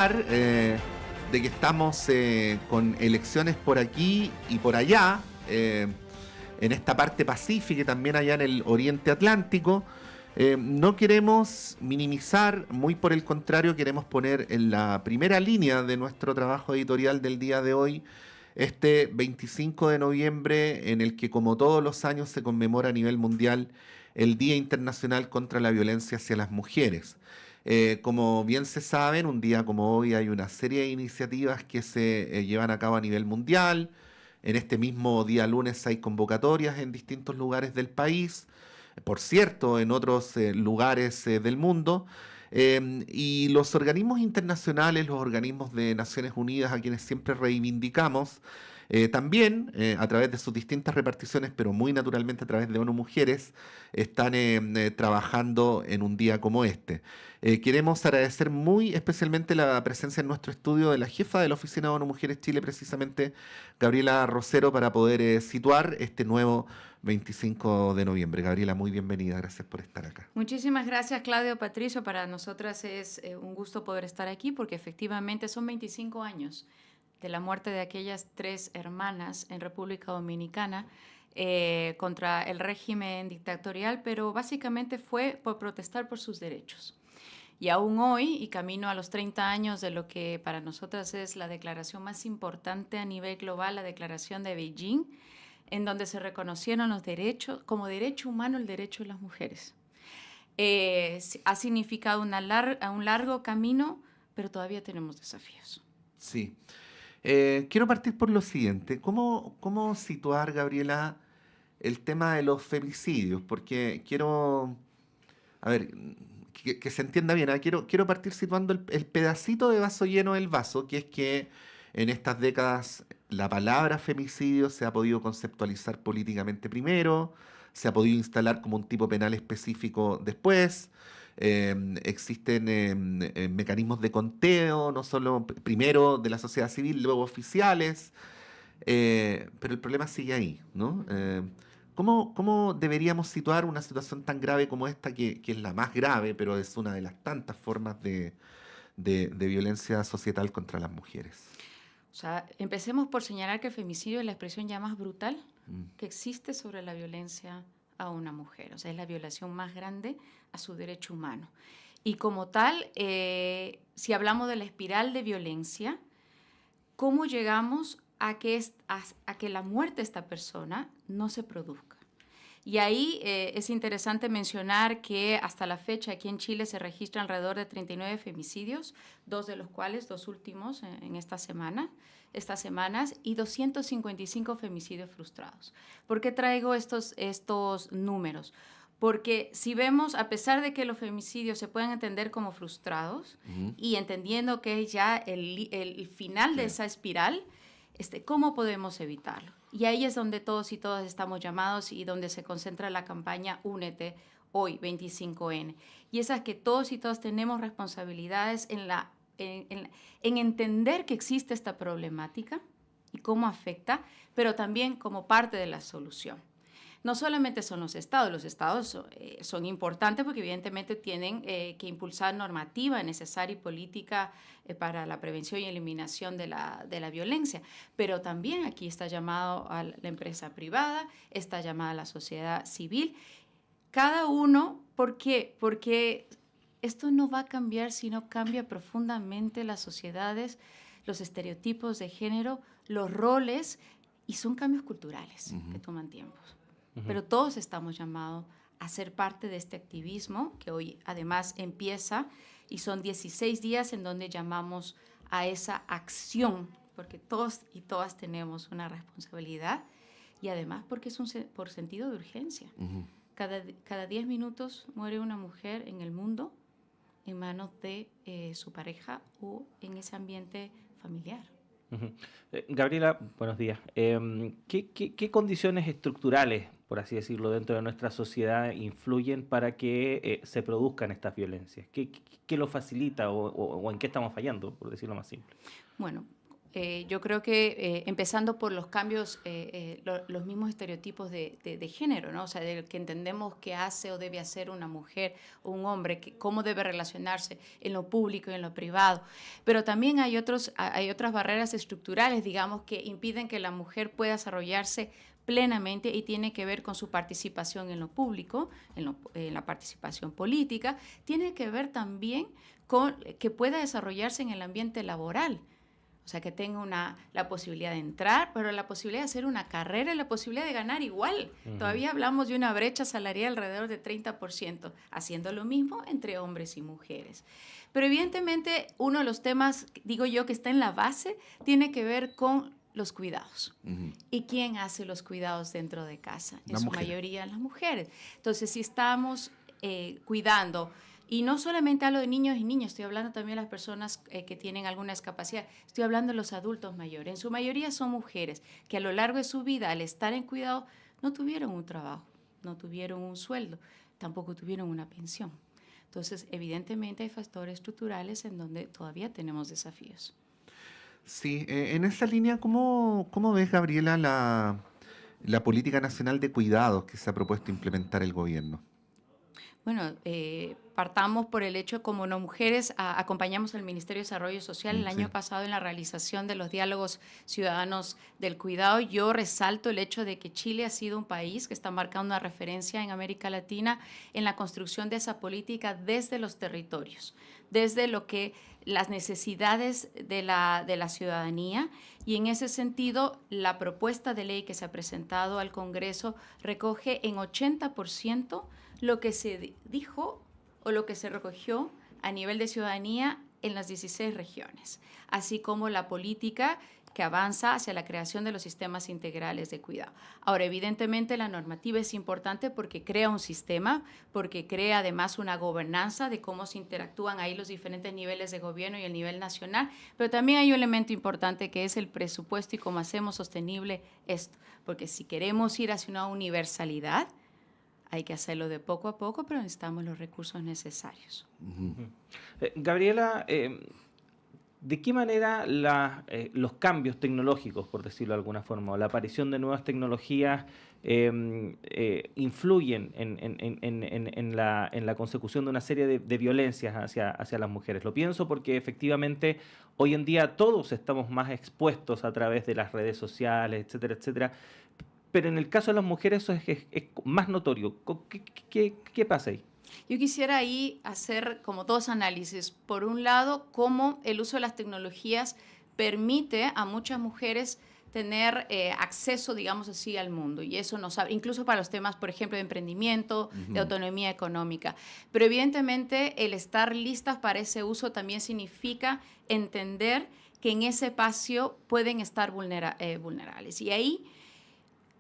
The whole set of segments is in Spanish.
eh, de que estamos con elecciones por aquí y por allá, en esta parte pacífica y también allá en el Oriente Atlántico. No queremos minimizar, muy por el contrario, queremos poner en la primera línea de nuestro trabajo editorial del día de hoy este 25 de noviembre, en el que, como todos los años, se conmemora a nivel mundial el Día Internacional contra la Violencia hacia las Mujeres. Como bien se saben, un día como hoy hay una serie de iniciativas que se llevan a cabo a nivel mundial. En este mismo día lunes hay convocatorias en distintos lugares del país, por cierto, en otros lugares del mundo. Y los organismos internacionales, los organismos de Naciones Unidas, a quienes siempre reivindicamos, también a través de sus distintas reparticiones, pero muy naturalmente a través de ONU Mujeres, están trabajando en un día como este. Queremos agradecer muy especialmente la presencia en nuestro estudio de la jefa de la Oficina de ONU Mujeres Chile, precisamente Gabriela Rosero, para poder situar este nuevo 25 de noviembre. Gabriela, muy bienvenida, gracias por estar acá. Muchísimas gracias, Claudio, Patricio. Para nosotras es un gusto poder estar aquí porque efectivamente son 25 años de la muerte de aquellas 3 hermanas en República Dominicana contra el régimen dictatorial, pero básicamente fue por protestar por sus derechos. Y aún hoy, y camino a los 30 años de lo que para nosotras es la declaración más importante a nivel global, la Declaración de Beijing, en donde se reconocieron los derechos, como derecho humano el derecho de las mujeres. Ha significado un largo camino, pero todavía tenemos desafíos. Sí. Quiero partir por lo siguiente. ¿Cómo situar, Gabriela, el tema de los femicidios? Porque quiero, a ver, que se entienda bien, ¿ah? Quiero partir situando el pedacito de vaso lleno del vaso, que es que en estas décadas la palabra femicidio se ha podido conceptualizar políticamente primero, se ha podido instalar como un tipo penal específico después. Existen mecanismos de conteo, no solo primero de la sociedad civil, luego oficiales, pero el problema sigue ahí, ¿no? ¿Cómo deberíamos situar una situación tan grave como esta, que es la más grave, pero es una de las tantas formas de violencia societal contra las mujeres? O sea, empecemos por señalar que el femicidio es la expresión ya más brutal Mm. que existe sobre la violencia a una mujer. O sea, es la violación más grande a su derecho humano. Y como tal, si hablamos de la espiral de violencia, ¿cómo llegamos a que la muerte de esta persona no se produzca? Y ahí es interesante mencionar que hasta la fecha aquí en Chile se registran alrededor de 39 femicidios, 2 de los cuales, 2 últimos en estas semanas, y 255 femicidios frustrados. ¿Por qué traigo estos números? Porque si vemos, a pesar de que los femicidios se pueden entender como frustrados, Ujú. y entendiendo que es ya el final de Sí. esa espiral, ¿cómo podemos evitarlo? Y ahí es donde todos y todas estamos llamados y donde se concentra la campaña Únete hoy, 25N. Y esas que todos y todas tenemos responsabilidades en entender que existe esta problemática y cómo afecta, pero también como parte de la solución. No solamente son los estados son importantes porque evidentemente tienen que impulsar normativa necesaria y política para la prevención y eliminación de la violencia, pero también aquí está llamado a la empresa privada, está llamada a la sociedad civil, cada uno. ¿Por qué? Porque esto no va a cambiar si no cambia profundamente las sociedades, los estereotipos de género, los roles, y son cambios culturales que toman tiempo. Pero todos estamos llamados a ser parte de este activismo que hoy además empieza y son 16 días en donde llamamos a esa acción, porque todos y todas tenemos una responsabilidad y además porque es por sentido de urgencia. Ujú. Cada 10 minutos muere una mujer en el mundo en manos de su pareja o en ese ambiente familiar. Ujú. Gabriela, buenos días. ¿Qué condiciones estructurales, por así decirlo, dentro de nuestra sociedad influyen para que se produzcan estas violencias? ¿Qué lo facilita o en qué estamos fallando, por decirlo más simple? Bueno, Yo creo que empezando por los cambios, los mismos estereotipos de género, ¿no? O sea, de que entendemos qué hace o debe hacer una mujer o un hombre, cómo debe relacionarse en lo público y en lo privado. Pero también hay otras barreras estructurales, digamos, que impiden que la mujer pueda desarrollarse plenamente y tiene que ver con su participación en lo público, en la participación política, tiene que ver también con que pueda desarrollarse en el ambiente laboral. O sea, que tenga la posibilidad de entrar, pero la posibilidad de hacer una carrera y la posibilidad de ganar igual. Todavía hablamos de una brecha salarial alrededor de 30%, haciendo lo mismo entre hombres y mujeres. Pero evidentemente uno de los temas, digo yo, que está en la base, tiene que ver con los cuidados. ¿Y quién hace los cuidados dentro de casa? En su mayoría las mujeres. Entonces, si estamos cuidando. Y no solamente hablo de niños y niñas, estoy hablando también de las personas que tienen alguna discapacidad, estoy hablando de los adultos mayores. En su mayoría son mujeres que a lo largo de su vida, al estar en cuidado, no tuvieron un trabajo, no tuvieron un sueldo, tampoco tuvieron una pensión. Entonces, evidentemente hay factores estructurales en donde todavía tenemos desafíos. Sí, en esa línea, ¿cómo ves, Gabriela, la política nacional de cuidados que se ha propuesto implementar el gobierno? Bueno, partamos por el hecho de como no mujeres acompañamos al Ministerio de Desarrollo Social el año pasado en la realización de los diálogos ciudadanos del cuidado. Yo resalto el hecho de que Chile ha sido un país que está marcando una referencia en América Latina en la construcción de esa política desde los territorios, desde lo que las necesidades de la ciudadanía, y en ese sentido la propuesta de ley que se ha presentado al Congreso recoge en 80% lo que se dijo o lo que se recogió a nivel de ciudadanía en las 16 regiones, así como la política que avanza hacia la creación de los sistemas integrales de cuidado. Ahora, evidentemente, la normativa es importante porque crea un sistema, porque crea además una gobernanza de cómo se interactúan ahí los diferentes niveles de gobierno y el nivel nacional, pero también hay un elemento importante que es el presupuesto y cómo hacemos sostenible esto, porque si queremos ir hacia una universalidad, hay que hacerlo de poco a poco, pero necesitamos los recursos necesarios. Gabriela, ¿de qué manera los cambios tecnológicos, por decirlo de alguna forma, o la aparición de nuevas tecnologías influyen en la consecución de una serie de violencias hacia las mujeres? Lo pienso porque efectivamente hoy en día todos estamos más expuestos a través de las redes sociales, etcétera, etcétera. Pero en el caso de las mujeres eso es más notorio. ¿Qué pasa ahí? Yo quisiera ahí hacer como dos análisis. Por un lado, cómo el uso de las tecnologías permite a muchas mujeres tener acceso, digamos así, al mundo. Y eso nos abre, incluso para los temas, por ejemplo, de emprendimiento, de autonomía económica. Pero evidentemente el estar listas para ese uso también significa entender que en ese espacio pueden estar vulnerables. Y ahí,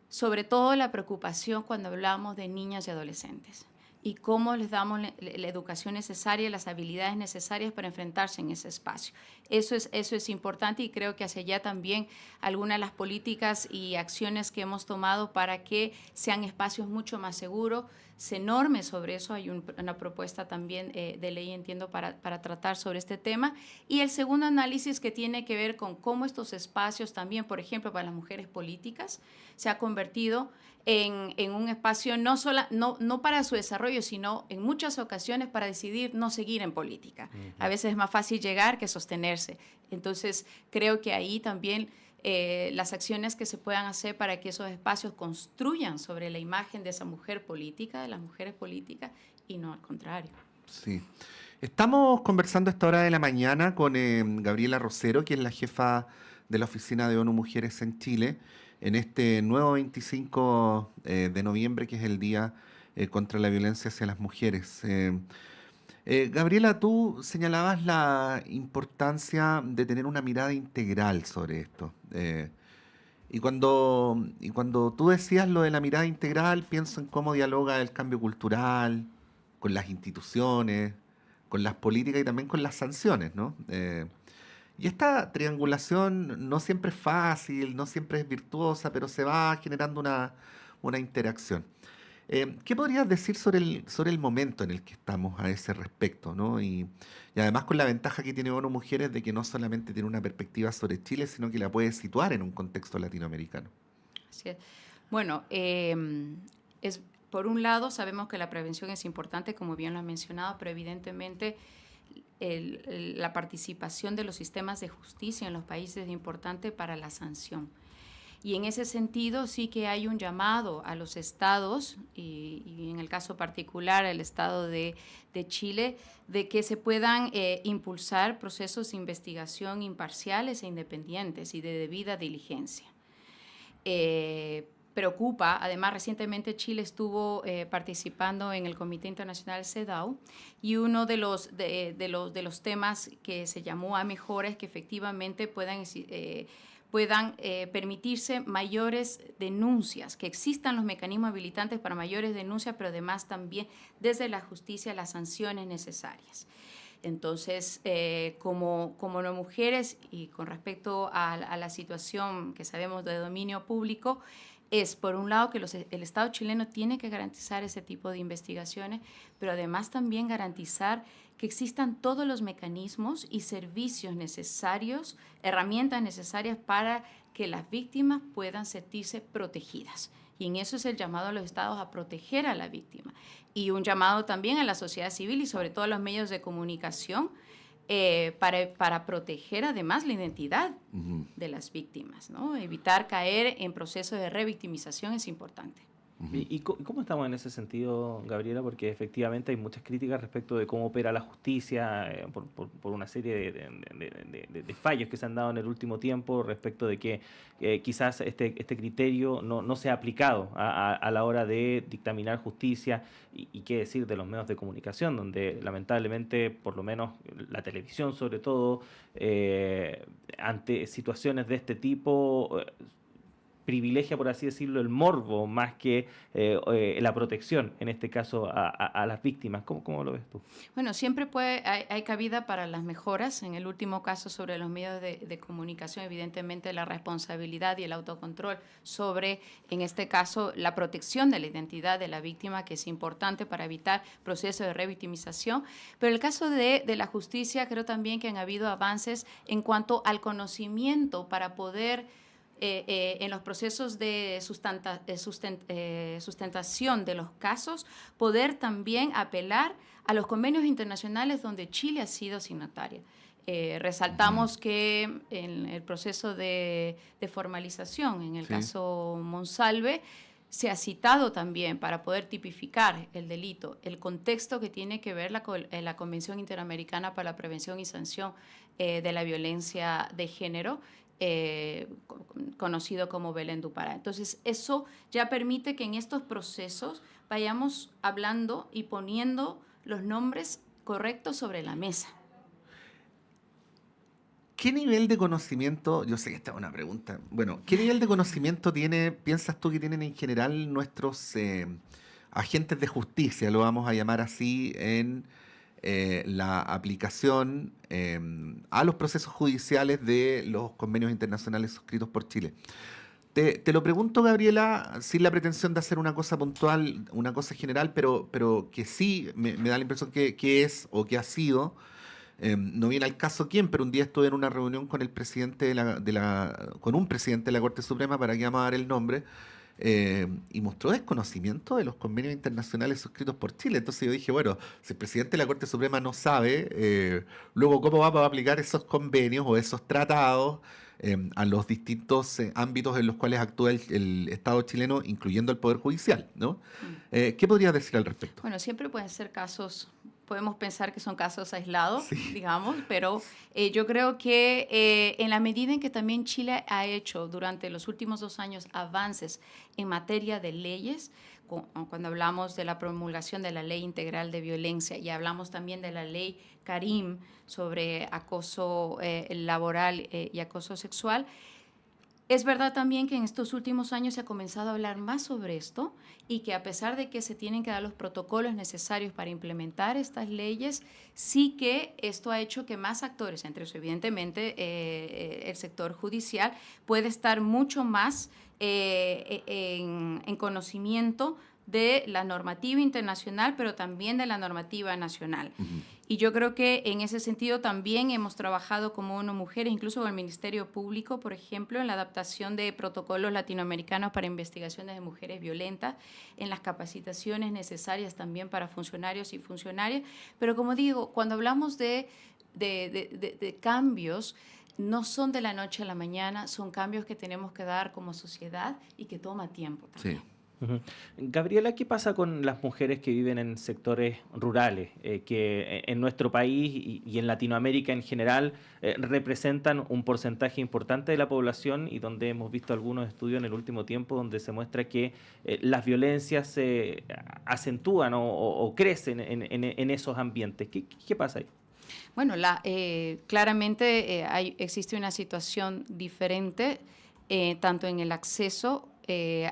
sobre todo, la preocupación cuando hablamos de niñas y adolescentes y cómo les damos la educación necesaria, las habilidades necesarias para enfrentarse en ese espacio. Eso es importante, y creo que hacia allá también algunas de las políticas y acciones que hemos tomado para que sean espacios mucho más seguros, se norme sobre eso. Hay una propuesta también de ley, entiendo, para tratar sobre este tema. Y el segundo análisis, que tiene que ver con cómo estos espacios también, por ejemplo, para las mujeres políticas, se ha convertido en un espacio no para su desarrollo, sino en muchas ocasiones para decidir no seguir en política. A veces es más fácil llegar que sostenerse. Entonces, creo que ahí también las acciones que se puedan hacer para que esos espacios construyan sobre la imagen de esa mujer política, de las mujeres políticas, y no al contrario. Sí. Estamos conversando a esta hora de la mañana con Gabriela Rosero, que es la jefa de la Oficina de ONU Mujeres en Chile, en este nuevo 25 de noviembre, que es el Día contra la Violencia hacia las Mujeres. Gabriela, tú señalabas la importancia de tener una mirada integral sobre esto. Y cuando tú decías lo de la mirada integral, pienso en cómo dialoga el cambio cultural con las instituciones, con las políticas y también con las sanciones, ¿no? Y esta triangulación no siempre es fácil, no siempre es virtuosa, pero se va generando una interacción. ¿Qué podrías decir sobre el momento en el que estamos a ese respecto, ¿no? Y además con la ventaja que tiene ONU Mujeres de que no solamente tiene una perspectiva sobre Chile, sino que la puede situar en un contexto latinoamericano. Así es. Bueno, es, por un lado sabemos que la prevención es importante, como bien lo has mencionado, pero evidentemente la participación de los sistemas de justicia en los países es importante para la sanción. Y en ese sentido sí que hay un llamado a los estados, y en el caso particular el estado de Chile, de que se puedan impulsar procesos de investigación imparciales e independientes y de debida diligencia. Preocupa, además recientemente Chile estuvo participando en el Comité Internacional CEDAW y uno de los temas que se llamó a mejora es que efectivamente puedan permitirse mayores denuncias, que existan los mecanismos habilitantes para mayores denuncias, pero además también desde la justicia las sanciones necesarias. Entonces, como no mujeres y con respecto a la situación que sabemos de dominio público, es por un lado que el Estado chileno tiene que garantizar ese tipo de investigaciones, pero además también garantizar que existan todos los mecanismos y servicios necesarios, herramientas necesarias para que las víctimas puedan sentirse protegidas. Y en eso es el llamado a los estados a proteger a la víctima. Y un llamado también a la sociedad civil y sobre todo a los medios de comunicación para proteger además la identidad de las víctimas, ¿no? Evitar caer en procesos de revictimización es importante. ¿Y cómo estamos en ese sentido, Gabriela? Porque efectivamente hay muchas críticas respecto de cómo opera la justicia por una serie de fallos que se han dado en el último tiempo respecto de que quizás este criterio no sea aplicado a la hora de dictaminar justicia y qué decir de los medios de comunicación, donde lamentablemente, por lo menos la televisión sobre todo, ante situaciones de este tipo privilegia, por así decirlo, el morbo más que la protección, en este caso, a las víctimas. ¿Cómo lo ves tú? Bueno, siempre hay cabida para las mejoras. En el último caso sobre los medios de comunicación, evidentemente la responsabilidad y el autocontrol sobre, en este caso, la protección de la identidad de la víctima, que es importante para evitar procesos de revictimización. Pero el caso de la justicia, creo también que han habido avances en cuanto al conocimiento para poder en los procesos de sustentación de los casos, poder también apelar a los convenios internacionales donde Chile ha sido signataria. Resaltamos que en el proceso de formalización, en el caso Monsalve, se ha citado también para poder tipificar el delito, el contexto que tiene que ver la Convención Interamericana para la Prevención y Sanción de la Violencia de Género, conocido como Belén do Pará. Entonces, eso ya permite que en estos procesos vayamos hablando y poniendo los nombres correctos sobre la mesa. ¿Qué nivel de conocimiento, yo sé que esta es una pregunta, bueno, ¿qué nivel de conocimiento piensas tú que tienen en general nuestros agentes de justicia, lo vamos a llamar así, en la aplicación a los procesos judiciales de los convenios internacionales suscritos por Chile? Te lo pregunto, Gabriela, sin la pretensión de hacer una cosa puntual, una cosa general, pero que sí me da la impresión que es o que ha sido. No viene al caso quién, pero un día estuve en una reunión con el presidente con un presidente de la Corte Suprema, para que vamos a dar el nombre, y mostró desconocimiento de los convenios internacionales suscritos por Chile. Entonces yo dije, bueno, si el presidente de la Corte Suprema no sabe, luego cómo va a aplicar esos convenios o esos tratados a los distintos ámbitos en los cuales actúa el Estado chileno, incluyendo el Poder Judicial, ¿no? ¿Qué podrías decir al respecto? Bueno, siempre pueden ser casos, podemos pensar que son casos aislados, Sí. digamos, pero yo creo que en la medida en que también Chile ha hecho durante los últimos 2 años avances en materia de leyes, cuando hablamos de la promulgación de la Ley Integral de Violencia y hablamos también de la Ley Karim sobre acoso laboral y acoso sexual, es verdad también que en estos últimos años se ha comenzado a hablar más sobre esto y que a pesar de que se tienen que dar los protocolos necesarios para implementar estas leyes, sí que esto ha hecho que más actores, entre ellos evidentemente el sector judicial, puede estar mucho más en conocimiento de la normativa internacional, pero también de la normativa nacional. Y yo creo que en ese sentido también hemos trabajado como ONU Mujeres, incluso con el Ministerio Público, por ejemplo, en la adaptación de protocolos latinoamericanos para investigaciones de mujeres violentas, en las capacitaciones necesarias también para funcionarios y funcionarias. Pero como digo, cuando hablamos de cambios, no son de la noche a la mañana, son cambios que tenemos que dar como sociedad y que toma tiempo también. Sí. Gabriela, ¿qué pasa con las mujeres que viven en sectores rurales, que en nuestro país y en Latinoamérica en general representan un porcentaje importante de la población y donde hemos visto algunos estudios en el último tiempo donde se muestra que las violencias se acentúan o crecen en esos ambientes? ¿Qué pasa ahí? Bueno, claramente existe una situación diferente, tanto en el acceso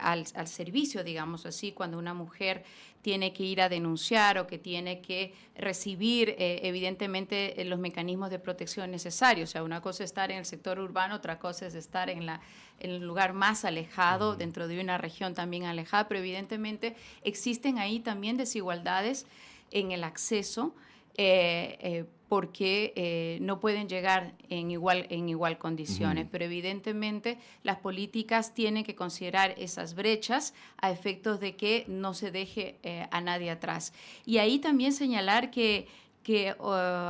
al servicio, digamos así, cuando una mujer tiene que ir a denunciar o que tiene que recibir, evidentemente, los mecanismos de protección necesarios. O sea, una cosa es estar en el sector urbano, otra cosa es estar en el lugar más alejado, dentro de una región también alejada, pero evidentemente existen ahí también desigualdades en el acceso, porque no pueden llegar en igual condiciones. Pero evidentemente las políticas tienen que considerar esas brechas a efectos de que no se deje a nadie atrás. Y ahí también señalar que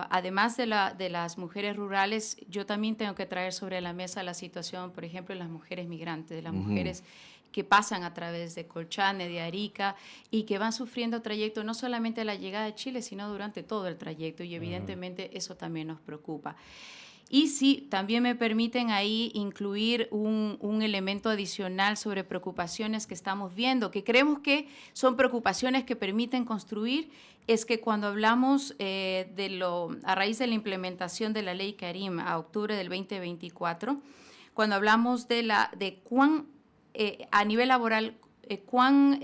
además de las mujeres rurales, yo también tengo que traer sobre la mesa la situación, por ejemplo, de las mujeres migrantes, de las mujeres que pasan a través de Colchane, de Arica, y que van sufriendo trayecto no solamente a la llegada de Chile, sino durante todo el trayecto, y evidentemente eso también nos preocupa. Y sí, también me permiten ahí incluir un elemento adicional sobre preocupaciones que estamos viendo, que creemos que son preocupaciones que permiten construir, es que cuando hablamos a raíz de la implementación de la ley Karim a octubre del 2024, cuando hablamos de cuán a nivel laboral, cuán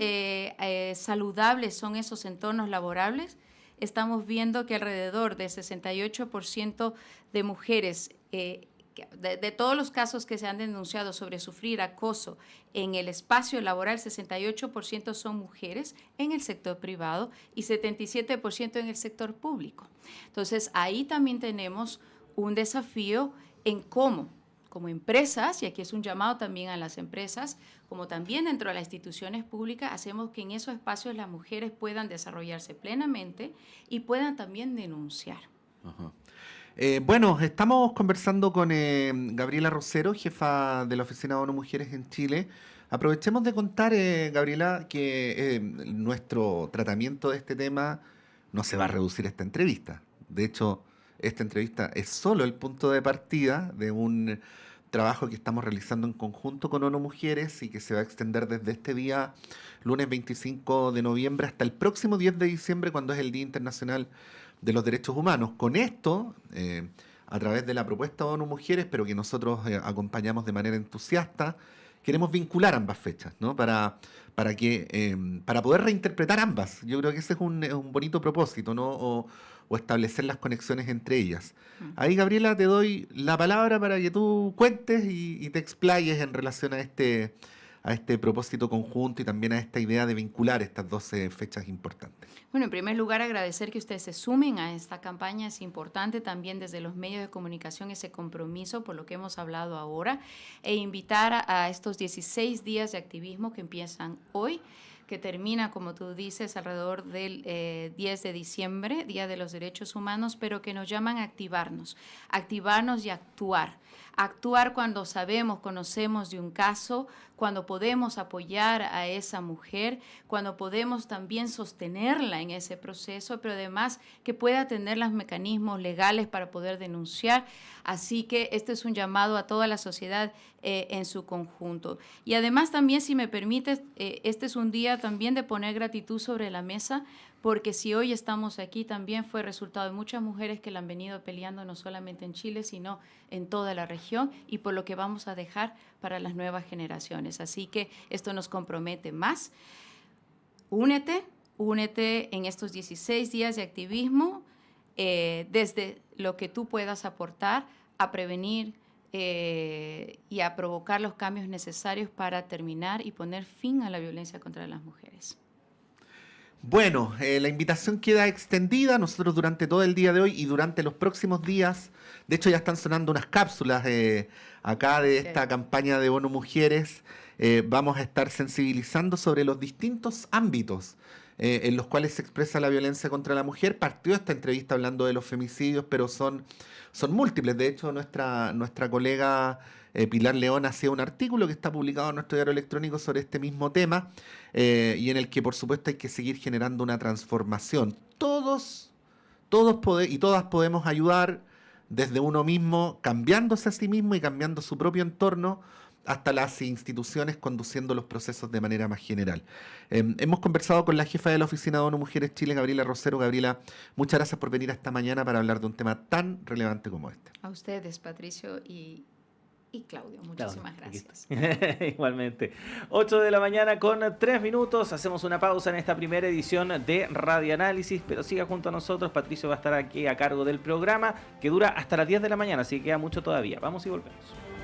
saludables son esos entornos laborables, estamos viendo que alrededor del 68% de mujeres, de todos los casos que se han denunciado sobre sufrir acoso en el espacio laboral, 68% son mujeres en el sector privado y 77% en el sector público. Entonces, ahí también tenemos un desafío en cómo, como empresas, y aquí es un llamado también a las empresas, como también dentro de las instituciones públicas, hacemos que en esos espacios las mujeres puedan desarrollarse plenamente y puedan también denunciar. Bueno, estamos conversando con Gabriela Rosero, jefa de la Oficina de ONU Mujeres en Chile. Aprovechemos de contar, Gabriela, que nuestro tratamiento de este tema no se va a reducir a esta entrevista. De hecho, esta entrevista es solo el punto de partida de un trabajo que estamos realizando en conjunto con ONU Mujeres y que se va a extender desde este día, lunes 25 de noviembre, hasta el próximo 10 de diciembre, cuando es el Día Internacional de los Derechos Humanos. Con esto, a través de la propuesta de ONU Mujeres, pero que nosotros acompañamos de manera entusiasta, queremos vincular ambas fechas, ¿no? Para poder reinterpretar ambas. Yo creo que ese es un bonito propósito, ¿no? O establecer las conexiones entre ellas. Ahí, Gabriela, te doy la palabra para que tú cuentes y te explayes en relación a este propósito conjunto y también a esta idea de vincular estas 12 fechas importantes. Bueno, en primer lugar, agradecer que ustedes se sumen a esta campaña. Es importante también desde los medios de comunicación ese compromiso por lo que hemos hablado ahora e invitar a estos 16 días de activismo que empiezan hoy, que termina, como tú dices, alrededor del 10 de diciembre, Día de los Derechos Humanos, pero que nos llaman a activarnos y actuar. Actuar cuando sabemos, conocemos de un caso, cuando podemos apoyar a esa mujer, cuando podemos también sostenerla en ese proceso, pero además que pueda tener los mecanismos legales para poder denunciar. Así que este es un llamado a toda la sociedad en su conjunto. Y además también, si me permites, este es un día también de poner gratitud sobre la mesa, porque si hoy estamos aquí también fue resultado de muchas mujeres que la han venido peleando no solamente en Chile, sino en toda la región y por lo que vamos a dejar para las nuevas generaciones. Así que esto nos compromete más. Únete en estos 16 días de activismo, desde lo que tú puedas aportar a prevenir y a provocar los cambios necesarios para terminar y poner fin a la violencia contra las mujeres. Bueno, la invitación queda extendida. Nosotros durante todo el día de hoy y durante los próximos días, de hecho ya están sonando unas cápsulas acá de esta campaña de ONU Mujeres. Vamos a estar sensibilizando sobre los distintos ámbitos en los cuales se expresa la violencia contra la mujer. Partió esta entrevista hablando de los femicidios, pero son múltiples. De hecho, nuestra colega Pilar León hacía un artículo que está publicado en nuestro diario electrónico sobre este mismo tema, y en el que, por supuesto, hay que seguir generando una transformación. Todos y todas podemos ayudar desde uno mismo, cambiándose a sí mismo y cambiando su propio entorno, hasta las instituciones conduciendo los procesos de manera más general. Hemos conversado con la jefa de la Oficina de ONU Mujeres Chile, Gabriela Rosero. Gabriela, muchas gracias por venir esta mañana para hablar de un tema tan relevante como este. A ustedes, Patricio y Claudio, muchísimas gracias. Igualmente. 8 de la mañana con 3 minutos. Hacemos una pausa en esta primera edición de Radio Análisis, pero siga junto a nosotros. Patricio va a estar aquí a cargo del programa, que dura hasta las 10 de la mañana, así que queda mucho todavía. Vamos y volvemos.